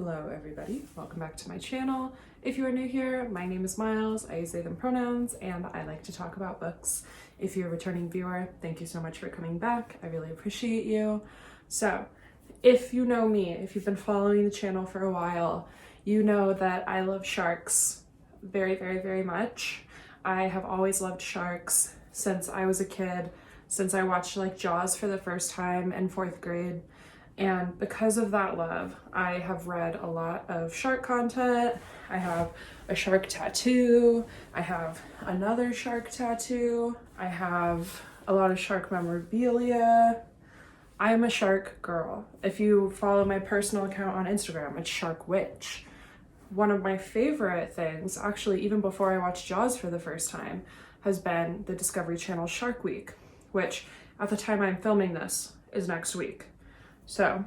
Hello everybody, welcome back to my channel. If you are new here, my name is Miles, I use they them pronouns, and I like to talk about books. If you're a returning viewer, thank you so much for coming back, I really appreciate you. So, if you know me, if you've been following the channel for a while, you know that I love sharks very, very, very much. I have always loved sharks since I was a kid, since I watched like Jaws for the first time in 4th grade. And because of that love, I have read a lot of shark content. I have a shark tattoo. I have another shark tattoo. I have a lot of shark memorabilia. I am a shark girl. If you follow my personal account on Instagram, it's Shark Witch. One of my favorite things, actually even before I watched Jaws for the first time, has been the Discovery Channel Shark Week, which at the time I'm filming this is next week. So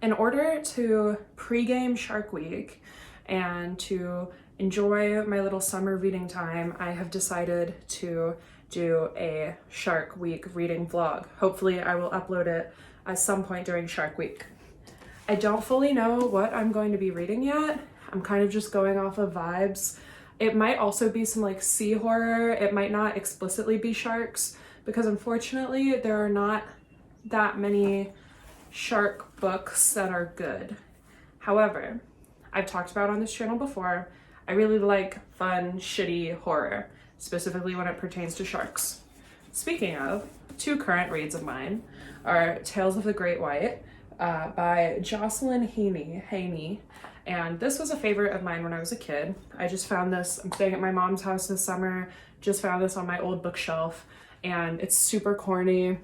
in order to pre-game Shark Week and to enjoy my little summer reading time, I have decided to do a Shark Week reading vlog. Hopefully I will upload it at some point during Shark Week. I don't fully know what I'm going to be reading yet. I'm kind of just going off of vibes. It might also be some like sea horror. It might not explicitly be sharks because unfortunately there are not that many shark books that are good. However, I've talked about on this channel before, I really like fun, shitty horror, specifically when it pertains to sharks. Speaking of, 2 current reads of mine are Tales of the Great White by Jocelyn Haney, and this was a favorite of mine when I was a kid. I just found this, I'm staying at my mom's house this summer, just found this on my old bookshelf, and it's super corny.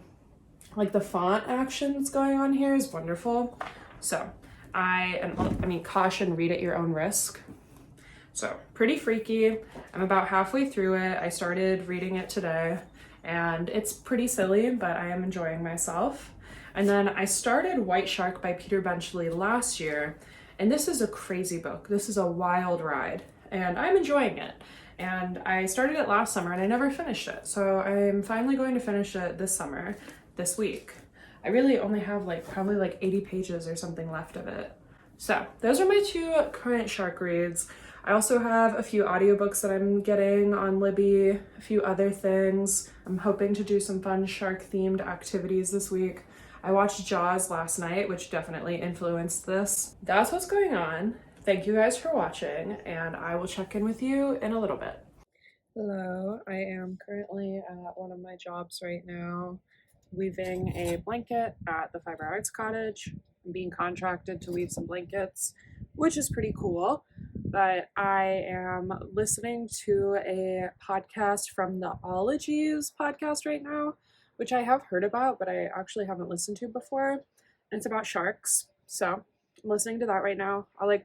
Like the font action that's going on here is wonderful. So I mean, caution, read at your own risk. So pretty freaky. I'm about halfway through it. I started reading it today and it's pretty silly, but I am enjoying myself. And then I started White Shark by Peter Benchley last year. And this is a crazy book. This is a wild ride and I'm enjoying it. And I started it last summer and I never finished it. So I'm finally going to finish it this summer. This week. I really only have probably 80 pages or something left of it. So those are my 2 current shark reads. I also have a few audiobooks that I'm getting on Libby, a few other things. I'm hoping to do some fun shark themed activities this week. I watched Jaws last night, which definitely influenced this. That's what's going on. Thank you guys for watching, and I will check in with you in a little bit. Hello, I am currently at one of my jobs right now, weaving a blanket at the Fiber Arts Cottage. I'm being contracted to weave some blankets, which is pretty cool. But I am listening to a podcast from the Ologies podcast right now, which I have heard about, but I actually haven't listened to before. And it's about sharks. So I'm listening to that right now. I'll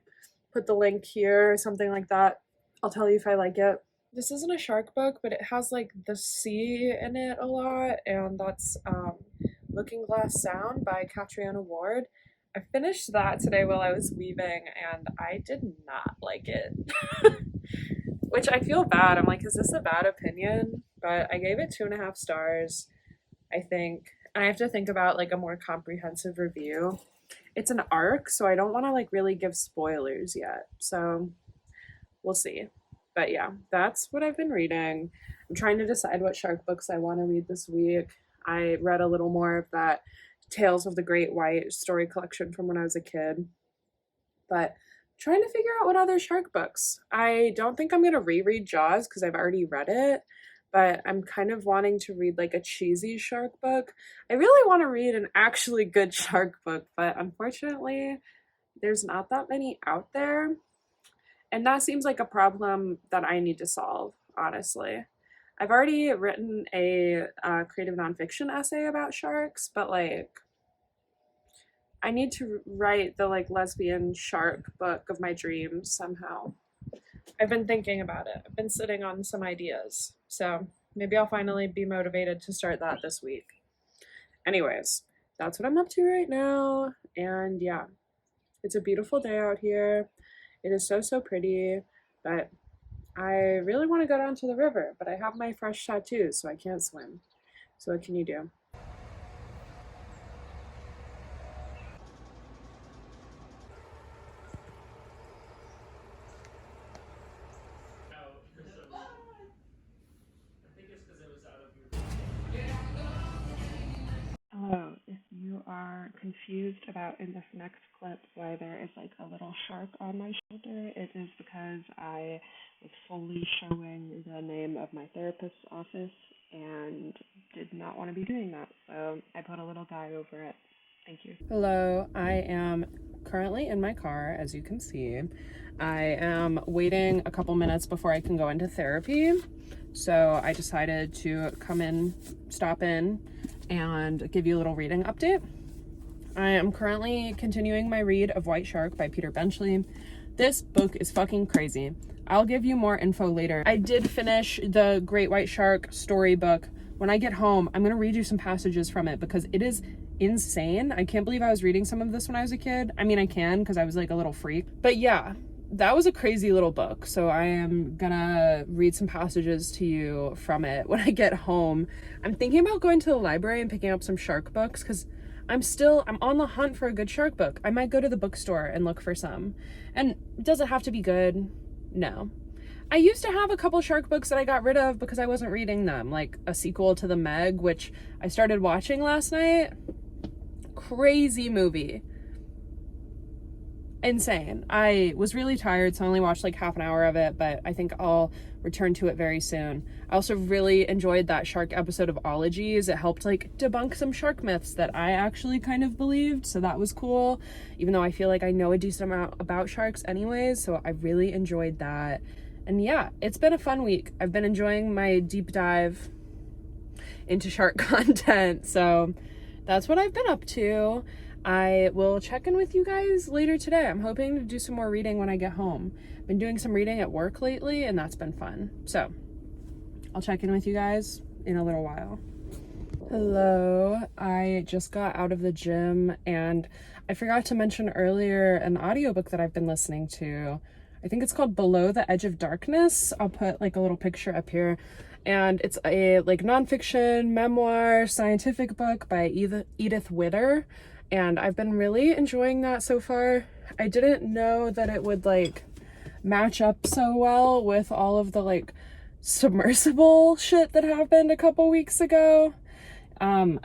put the link here or something like that. I'll tell you if I like it. This isn't a shark book, but it has the sea in it a lot, and that's Looking Glass Sound by Catriona Ward. I finished that today while I was weaving, and I did not like it. Which I feel bad. I'm like, is this a bad opinion? But I gave it 2.5 stars, I think. And I have to think about a more comprehensive review. It's an arc, so I don't want to really give spoilers yet. So we'll see. But yeah, that's what I've been reading. I'm trying to decide what shark books I want to read this week. I read a little more of that Tales of the Great White story collection from when I was a kid. But trying to figure out what other shark books. I don't think I'm going to reread Jaws because I've already read it. But I'm kind of wanting to read a cheesy shark book. I really want to read an actually good shark book, but unfortunately, there's not that many out there. And that seems like a problem that I need to solve, honestly. I've already written a creative nonfiction essay about sharks, but I need to write the lesbian shark book of my dreams somehow. I've been thinking about it. I've been sitting on some ideas. So maybe I'll finally be motivated to start that this week. Anyways, that's what I'm up to right now. And yeah, it's a beautiful day out here. It is so, so pretty, but I really want to go down to the river, but I have my fresh tattoos, so I can't swim. So what can you do? confused about in this next clip why there is like a little shark on my shoulder, it is because I was fully showing the name of my therapist's office and did not want to be doing that. So I put a little guy over it. Thank you. Hello, I am currently in my car, as you can see. I am waiting a couple minutes before I can go into therapy. So I decided to stop in, and give you a little reading update. I am currently continuing my read of White Shark by Peter Benchley. This book is fucking crazy. I'll give you more info later. I did finish the Great White Shark storybook. When I get home, I'm going to read you some passages from it because it is insane. I can't believe I was reading some of this when I was a kid. I mean, I can because I was like a little freak. But yeah, that was a crazy little book. So I am gonna read some passages to you from it when I get home. I'm thinking about going to the library and picking up some shark books because I'm on the hunt for a good shark book. I might go to the bookstore and look for some. And does it have to be good? No. I used to have a couple shark books that I got rid of because I wasn't reading them, like a sequel to The Meg, which I started watching last night. Crazy movie. Insane. I was really tired, so I only watched like half an hour of it, but I think I'll return to it very soon. I also really enjoyed that shark episode of Ologies. It helped like debunk some shark myths that I actually kind of believed, so that was cool, even though I feel like I know a decent amount about sharks anyways, so I really enjoyed that. And yeah, it's been a fun week. I've been enjoying my deep dive into shark content, so that's what I've been up to. I will check in with you guys later today. I'm hoping to do some more reading when I get home. Been doing some reading at work lately, and that's been fun. So I'll check in with you guys in a little while. Hello, I just got out of the gym, and I forgot to mention earlier an audiobook that I've been listening to. I think it's called Below the Edge of Darkness. I'll put like a little picture up here. And it's a like nonfiction memoir scientific book by Edith Witter. And I've been really enjoying that so far. I didn't know that it would like match up so well with all of the like submersible shit that happened a couple weeks ago. I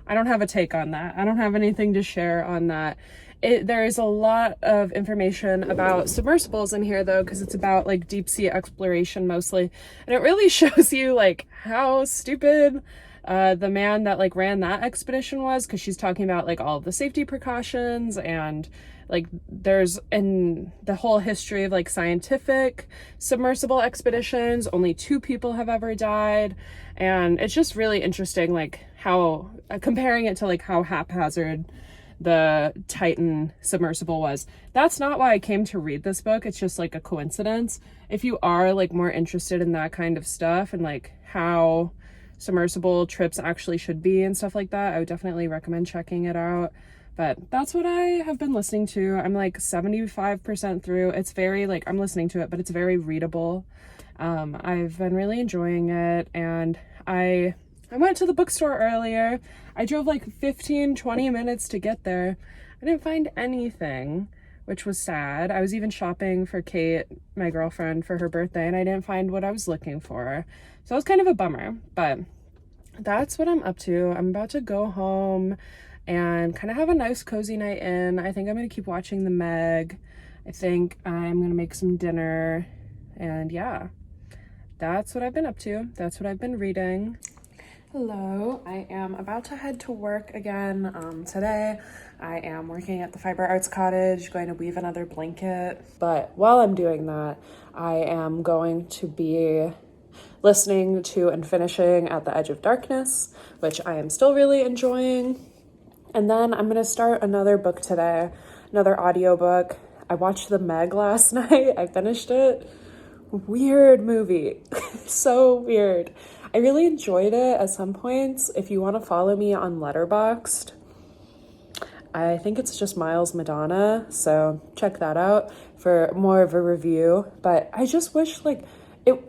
don't have a take on that. I don't have anything to share on that. There is a lot of information about submersibles in here though, because it's about like deep sea exploration mostly. And it really shows you like how stupid the man that like ran that expedition was, because she's talking about like all of the safety precautions, and like there's in the whole history of like scientific submersible expeditions, only 2 people have ever died. And it's just really interesting like how comparing it to like how haphazard the Titan submersible was. That's not why I came to read this book. It's just like a coincidence. If you are like more interested in that kind of stuff and like how submersible trips actually should be and stuff like that, I would definitely recommend checking it out. But that's what I have been listening to. I'm like 75% through. It's very like, I'm listening to it, but it's very readable. I've been really enjoying it, and I went to the bookstore earlier. I drove like 15-20 minutes to get there. I didn't find anything, which was sad. I was even shopping for Kate, my girlfriend, for her birthday, and I didn't find what I was looking for. So it was kind of a bummer, but that's what I'm up to. I'm about to go home and kind of have a nice cozy night in. I think I'm going to keep watching The Meg. I think I'm going to make some dinner, and yeah, that's what I've been up to. That's what I've been reading. Hello, I am about to head to work again. Today I am working at the Fiber Arts Cottage, going to weave another blanket. But while I'm doing that, I am going to be listening to and finishing At the Edge of Darkness, which I am still really enjoying. And then I'm going to start another book today, another audiobook. I watched The Meg last night. I finished it. Weird movie. So weird. I really enjoyed it at some points. If you want to follow me on Letterboxd, I think it's just Miles Madonna, so check that out for more of a review. But I just wish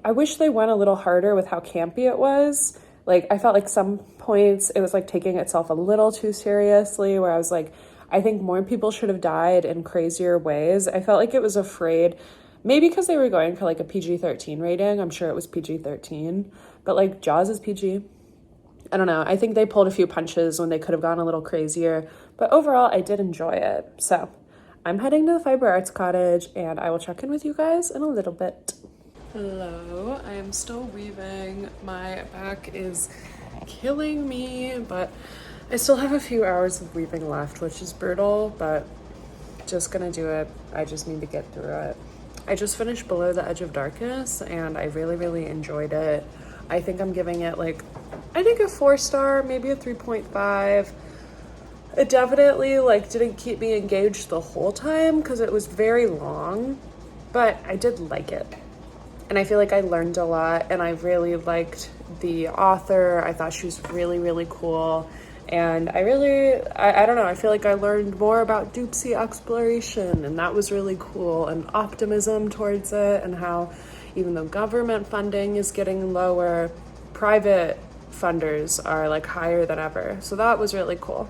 I wish they went a little harder with how campy it was. Like, I felt like some points it was like taking itself a little too seriously, where I was like, I think more people should have died in crazier ways. I felt like it was afraid, maybe because they were going for like a PG-13 rating. I'm sure it was PG-13, but like Jaws is PG. I don't know. I think they pulled a few punches when they could have gone a little crazier, but overall I did enjoy it. So I'm heading to the Fiber Arts Cottage and I will check in with you guys in a little bit. Hello, I am still weaving. My back is killing me, but I still have a few hours of weaving left, which is brutal, but just gonna do it. I just need to get through it. I just finished Below the Edge of Darkness and I really enjoyed it. I think I'm giving it like, I think a 4-star, maybe a 3.5. It definitely like didn't keep me engaged the whole time because it was very long, but I did like it. And I feel like I learned a lot and I really liked the author. I thought she was really cool. And I don't know, I feel like I learned more about deep sea exploration and that was really cool, and optimism towards it, and how even though government funding is getting lower, private funders are like higher than ever. So that was really cool.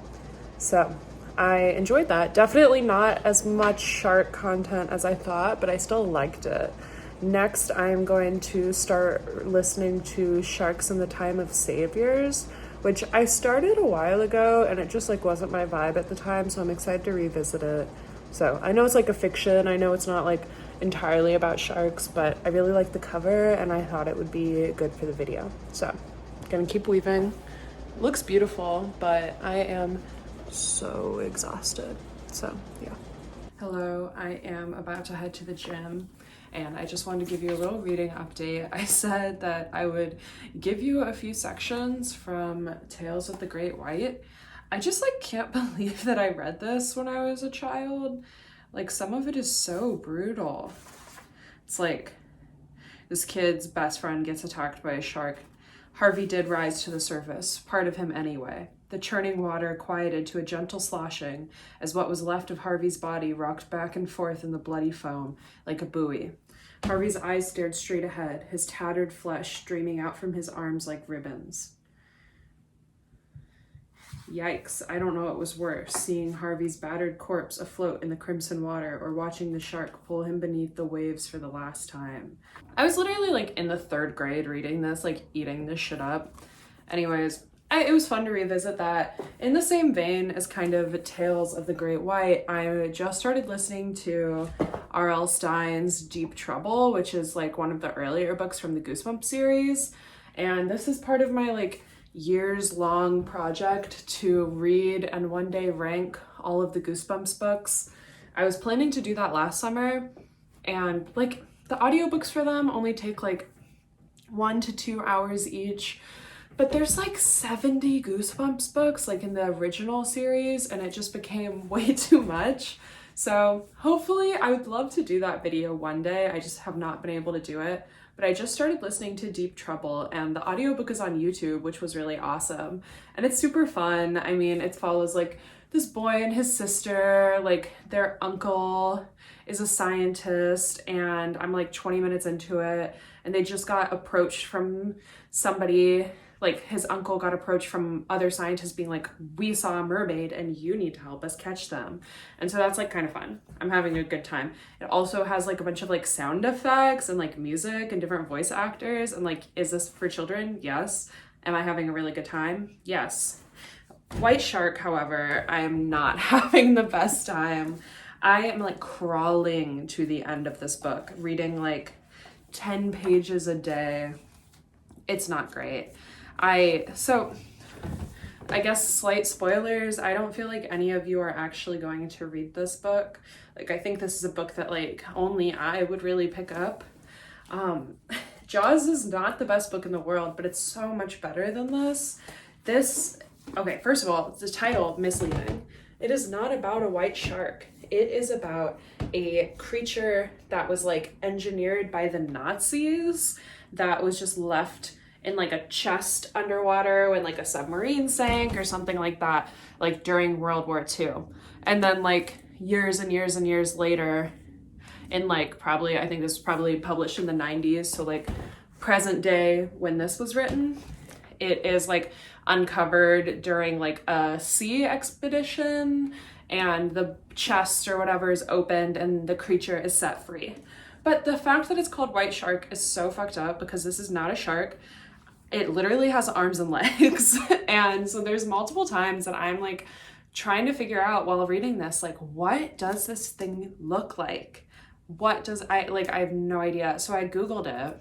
So I enjoyed that. Definitely not as much shark content as I thought, but I still liked it. Next, I'm going to start listening to Sharks in the Time of Saviors, which I started a while ago and it just like wasn't my vibe at the time, so I'm excited to revisit it. So I know it's like a fiction, I know it's not like entirely about sharks, but I really like the cover and I thought it would be good for the video. So gonna keep weaving. Looks beautiful, but I am so exhausted. So yeah. Hello, I am about to head to the gym and I just wanted to give you a little reading update. I said that I would give you a few sections from Tales of the Great White. I just like can't believe that I read this when I was a child. Like some of it is so brutal. It's like this kid's best friend gets attacked by a shark. Harvey did rise to the surface, part of him anyway. The churning water quieted to a gentle sloshing as what was left of Harvey's body rocked back and forth in the bloody foam like a buoy. Harvey's eyes stared straight ahead, his tattered flesh streaming out from his arms like ribbons. Yikes, I don't know what was worse, seeing Harvey's battered corpse afloat in the crimson water or watching the shark pull him beneath the waves for the last time. I was literally like in the 3rd grade reading this, like eating this shit up. Anyways, it was fun to revisit that. In the same vein as kind of Tales of the Great White, I just started listening to R.L. Stine's Deep Trouble, which is like one of the earlier books from the Goosebumps series. And this is part of my like years-long project to read and one day rank all of the Goosebumps books. I was planning to do that last summer, and like the audiobooks for them only take like 1 to 2 hours each. But there's like 70 Goosebumps books like in the original series and it just became way too much. So hopefully I would love to do that video one day. I just have not been able to do it. But I just started listening to Deep Trouble and the audiobook is on YouTube, which was really awesome. And it's super fun. I mean, it follows like this boy and his sister, like their uncle is a scientist, and I'm like 20 minutes into it and they just got approached from somebody. Like his uncle got approached from other scientists being like, we saw a mermaid and you need to help us catch them. And so that's like kind of fun. I'm having a good time. It also has like a bunch of like sound effects and like music and different voice actors. And like, is this for children? Yes. Am I having a really good time? Yes. White Shark, however, I am not having the best time. I am like crawling to the end of this book, reading like 10 pages a day. It's not great. I guess slight spoilers, I don't feel like any of you are actually going to read this book. Like I think this is a book that like only I would really pick up. Jaws is not the best book in the world, but it's so much better than this. Okay, first of all, the title, misleading. It is not about a white shark. It is about a creature that was like engineered by the Nazis that was just left in like a chest underwater when like a submarine sank or something like that, like during World War II. And then like years and years and years later, in like probably, I think this was probably published in the 90s, so like present day when this was written, it is like uncovered during like a sea expedition and the chest or whatever is opened and the creature is set free. But the fact that it's called White Shark is so fucked up because this is not a shark. it literally has arms and legs. And so there's multiple times that I'm like trying to figure out while reading this, like, what does this thing look like? What does I have no idea. So I Googled it,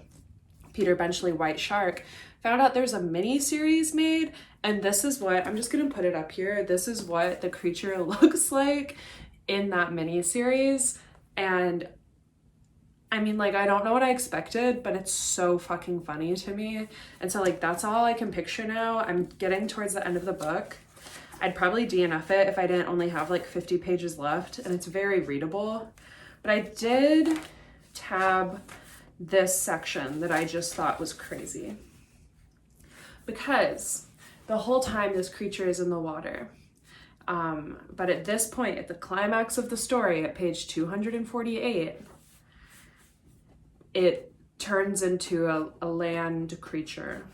Peter Benchley white shark, found out there's a mini series made, and this is what, I'm just gonna put it up here. This is what the creature looks like in that mini series. And I mean, like, I don't know what I expected, but it's so fucking funny to me. And so like, that's all I can picture now. I'm getting towards the end of the book. I'd probably DNF it if I didn't only have like 50 pages left, and it's very readable. But I did tab this section that I just thought was crazy. Because the whole time this creature is in the water. But at this point, at the climax of the story, at page 248, it turns into a land creature.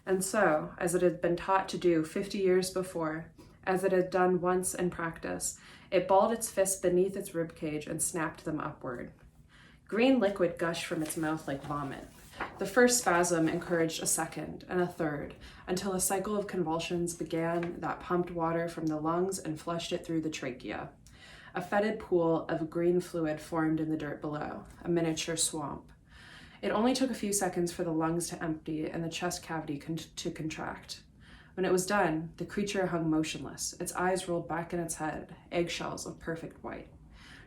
And so, as it had been taught to do 50 years before, as it had done once in practice, it balled its fists beneath its ribcage and snapped them upward. Green liquid gushed from its mouth like vomit. The first spasm encouraged a second and a third, until a cycle of convulsions began that pumped water from the lungs and flushed it through the trachea. A fetid pool of green fluid formed in the dirt below, a miniature swamp. It only took a few seconds for the lungs to empty and the chest cavity to contract. When it was done, the creature hung motionless, its eyes rolled back in its head, eggshells of perfect white.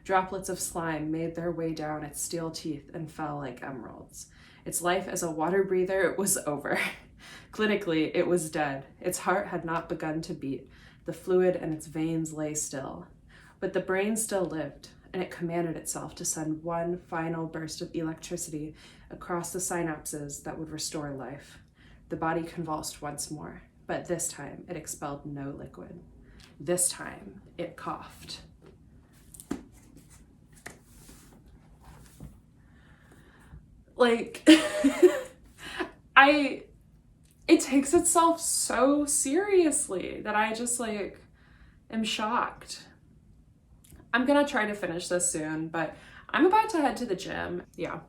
Droplets of slime made their way down its steel teeth and fell like emeralds. Its life as a water breather was over. Clinically, it was dead. Its heart had not begun to beat. The fluid in its veins lay still. But the brain still lived, and it commanded itself to send one final burst of electricity across the synapses that would restore life. The body convulsed once more, but this time it expelled no liquid. This time it coughed. Like, it takes itself so seriously that I just like am shocked. I'm gonna try to finish this soon, but I'm about to head to the gym. Yeah,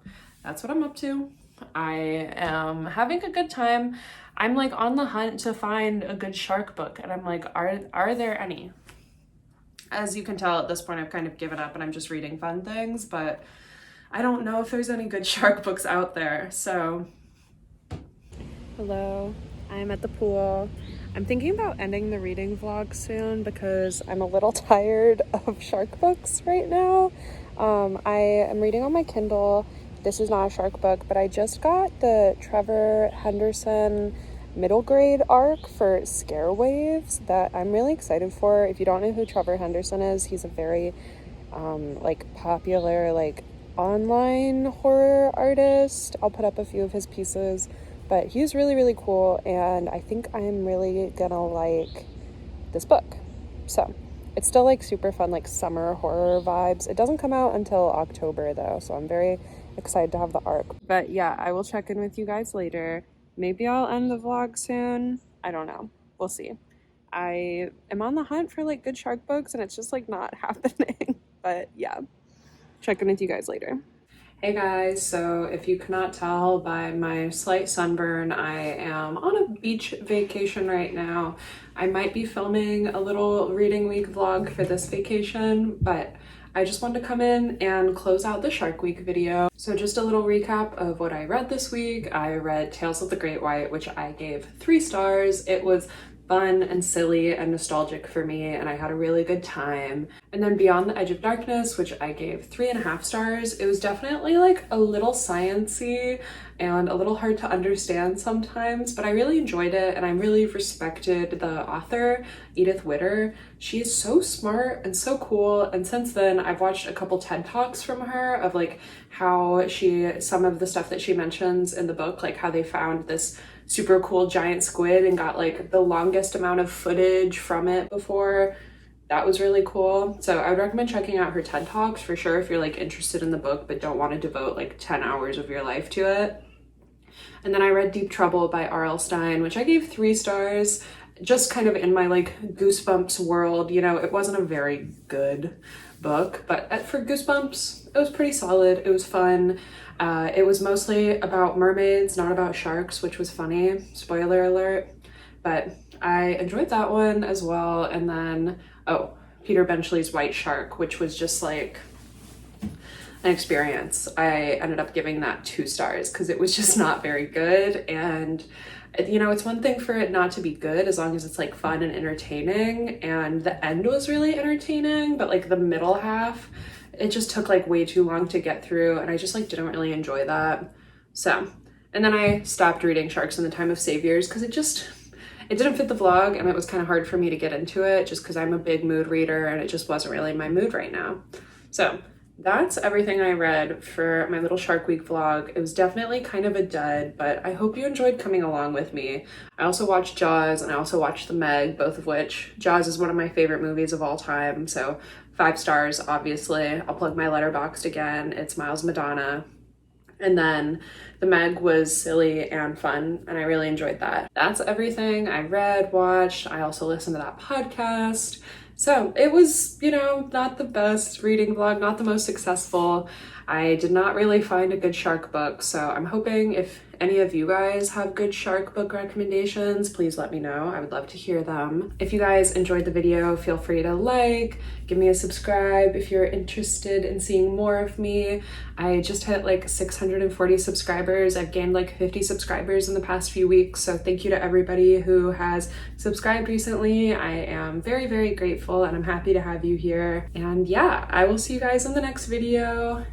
that's what I'm up to. I am having a good time. I'm like on the hunt to find a good shark book, and I'm like, are there any? As you can tell at this point, I've kind of given up and I'm just reading fun things, but I don't know if there's any good shark books out there, so. Hello, I'm at the pool. I'm thinking about ending the reading vlog soon because I'm a little tired of shark books right now. I am reading on my Kindle. This is not a shark book, but I just got the Trevor Henderson middle grade arc for Scare Waves that I'm really excited for. If you don't know who Trevor Henderson is, he's a very popular online horror artist. I'll put up a few of his pieces, but he's really, really cool, and I think I'm really gonna like this book. So it's still like super fun, like summer horror vibes. It doesn't come out until October though, so I'm very excited to have the arc. But yeah, I will check in with you guys later. Maybe I'll end the vlog soon. I don't know. We'll see. I am on the hunt for like good shark books, and it's just like not happening. But yeah, check in with you guys later. Hey guys, so if you cannot tell by my slight sunburn, I am on a beach vacation right now. I might be filming a little reading week vlog for this vacation, but I just wanted to come in and close out the Shark Week video. So just a little recap of what I read this week. I read Tales of the Great White, which I gave 3 stars. It was fun and silly and nostalgic for me, and I had a really good time. And then Beyond the Edge of Darkness, which I gave 3.5 stars. It was definitely like a little sciencey and a little hard to understand sometimes, but I really enjoyed it, and I really respected the author, Edith Witter. She is so smart and so cool, and since then I've watched a couple TED Talks from her of like how some of the stuff that she mentions in the book, like how they found this super cool giant squid and got like the longest amount of footage from it before. That was really cool. So I would recommend checking out her TED Talks for sure if you're like interested in the book but don't want to devote like 10 hours of your life to it. And then I read Deep Trouble by R.L. Stine, which I gave 3 stars. just kind of in my like Goosebumps world. You know, it wasn't a very good book, but for Goosebumps, it was pretty solid. It was fun. It was mostly about mermaids, not about sharks, which was funny. Spoiler alert. But I enjoyed that one as well. And then, oh, Peter Benchley's White Shark, which was just like an experience. I ended up giving that 2 stars because it was just not very good. And you know, it's one thing for it not to be good as long as it's like fun and entertaining, and the end was really entertaining, but like the middle half, it just took like way too long to get through, and I just like didn't really enjoy that. So, and then I stopped reading Sharks in the Time of Saviors because it didn't fit the vlog, and it was kind of hard for me to get into it just because I'm a big mood reader and it just wasn't really my mood right now. So that's everything I read for my little Shark Week vlog. It was definitely kind of a dud, but I hope you enjoyed coming along with me. I also watched Jaws and I also watched The Meg, both of which, Jaws is one of my favorite movies of all time, so 5 stars, obviously. I'll plug my Letterboxd again. It's Miles Madonna. And then The Meg was silly and fun, and I really enjoyed that. That's everything I read, watched. I also listened to that podcast. So it was, you know, not the best reading vlog, not the most successful. I did not really find a good shark book, so I'm hoping if any of you guys have good shark book recommendations, please let me know. I would love to hear them. If you guys enjoyed the video, feel free to like, give me a subscribe if you're interested in seeing more of me. I just hit like 640 subscribers. I've gained like 50 subscribers in the past few weeks, so thank you to everybody who has subscribed recently. I am very, very grateful, and I'm happy to have you here. And yeah, I will see you guys in the next video.